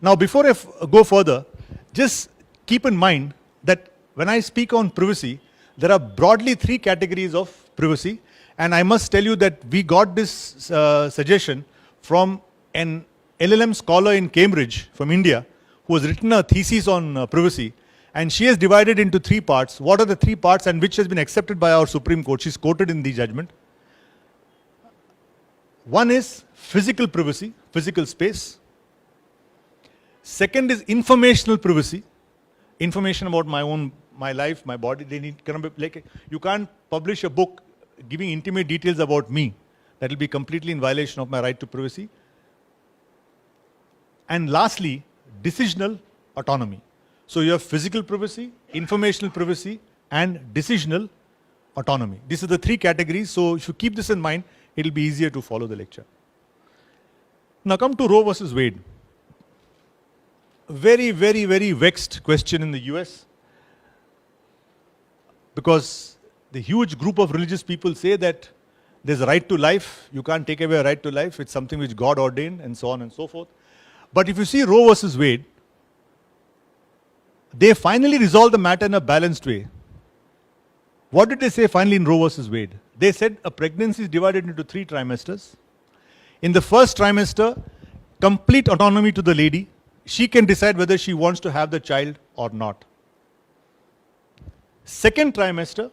Now, before I go further, just keep in mind that when I speak on privacy, there are broadly 3 categories of privacy. And I must tell you that we got this suggestion from an LLM scholar in Cambridge from India who has written a thesis on privacy. And she has divided into 3 parts. What are the 3 parts and which has been accepted by our Supreme Court? She's quoted in the judgment. One is physical privacy, physical space. Second is informational privacy, information about my life, my body. They need, like, you can't publish a book giving intimate details about me. That will be completely in violation of my right to privacy. And lastly, decisional autonomy. So you have physical privacy, informational privacy, and decisional autonomy. These are the 3 categories. So if you keep this in mind, it will be easier to follow the lecture. Now come to Roe versus Wade. Very, very, very vexed question in the US. Because the huge group of religious people say that there's a right to life. You can't take away a right to life. It's something which God ordained, and so on and so forth. But if you see Roe versus Wade, they finally resolved the matter in a balanced way. What did they say finally in Roe versus Wade? They said a pregnancy is divided into 3 trimesters. In the first trimester, complete autonomy to the lady. She can decide whether she wants to have the child or not. Second trimester,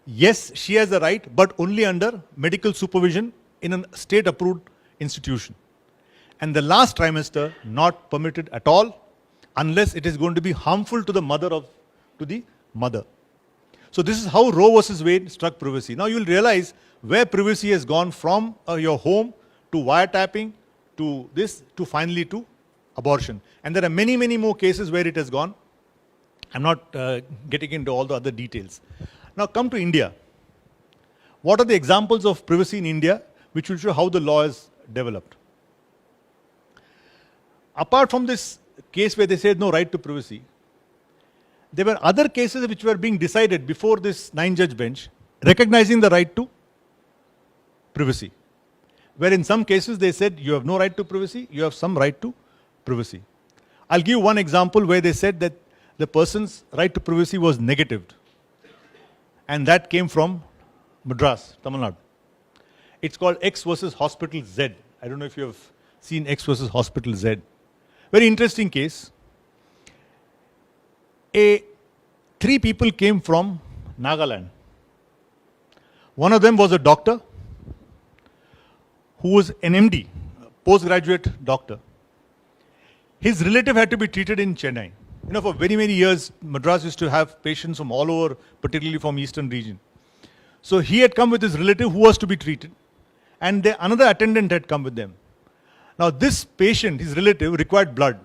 yes, she has the right, but only under medical supervision in a state-approved institution. And the last trimester, not permitted at all, unless it is going to be harmful to the mother. So this is how Roe versus Wade struck privacy. Now you will realize where privacy has gone from your home to wiretapping to this to finally to abortion. And there are many, many more cases where it has gone. I'm not getting into all the other details. Now come to India. What are the examples of privacy in India which will show how the law is developed? Apart from this case where they said no right to privacy, there were other cases which were being decided before this 9-judge bench, recognizing the right to privacy. Where in some cases they said you have no right to privacy, you have some right to privacy. I'll give one example where they said that the person's right to privacy was negatived. And that came from Madras, Tamil Nadu. It's called X versus Hospital Z. I don't know if you have seen X versus Hospital Z. Very interesting case. 3 people came from Nagaland. One of them was a doctor who was an MD, postgraduate doctor. His relative had to be treated in Chennai. You know, for very many years, Madras used to have patients from all over, particularly from eastern region. So he had come with his relative who was to be treated, and another attendant had come with them. Now this patient, his relative, required blood.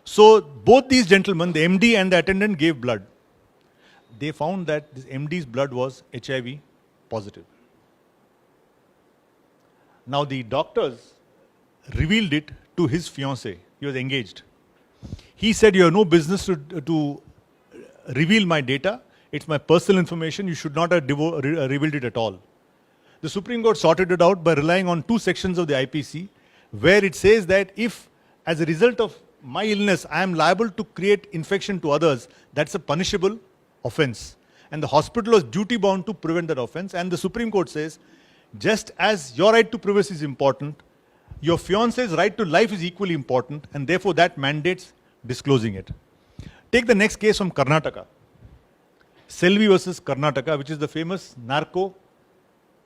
So both these gentlemen, the MD and the attendant, gave blood. They found that this MD's blood was HIV positive. Now the doctors revealed it to his fiancée. He was engaged. He said, you have no business to reveal my data. It's my personal information. You should not have revealed it at all. The Supreme Court sorted it out by relying on 2 sections of the IPC, where it says that if, as a result of my illness, I am liable to create infection to others, that's a punishable offense. And the hospital was duty bound to prevent that offense. And the Supreme Court says, just as your right to privacy is important, your fiance's right to life is equally important, and therefore that mandates disclosing it. Take the next case from Karnataka. Selvi versus Karnataka, which is the famous Narco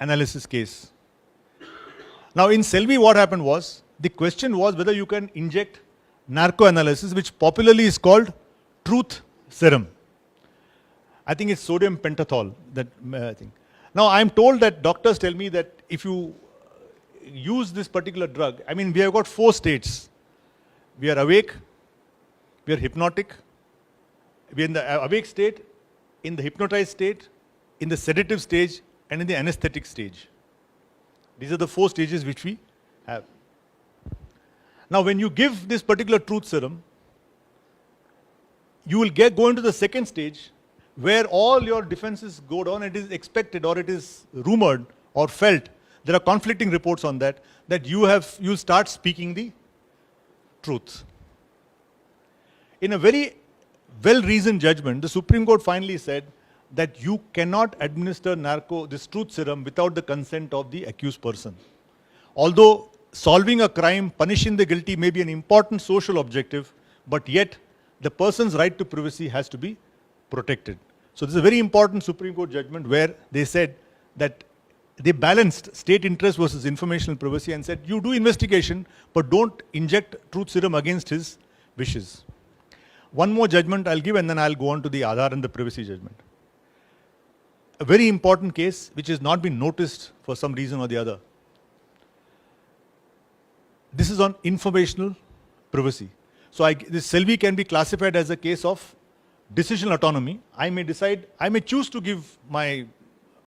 analysis case. Now in Selvi, what happened was, the question was whether you can inject narco analysis, which popularly is called truth serum. I think it's sodium pentothal, that thing. Now I'm told that doctors tell me that if you use this particular drug, I mean, we have got 4 states. We are awake, we are hypnotic, we are in the awake state, in the hypnotized state, in the sedative stage, and in the anesthetic stage. These are the 4 stages which we have. Now when you give this particular truth serum, you will go into the second stage where all your defenses go down. It is expected, or it is rumored or felt, there are conflicting reports on that, that you start speaking the truth. In a very well-reasoned judgment, the Supreme Court finally said that you cannot administer narco, this truth serum, without the consent of the accused person. Although solving a crime, punishing the guilty may be an important social objective, but yet the person's right to privacy has to be protected. So this is a very important Supreme Court judgment where they said that they balanced state interest versus informational privacy and said, you do investigation, but don't inject truth serum against his wishes. One more judgment I'll give and then I'll go on to the Aadhaar and the privacy judgment. A very important case which has not been noticed for some reason or the other. This is on informational privacy. So this Selvi can be classified as a case of decisional autonomy. I may decide, I may choose to give my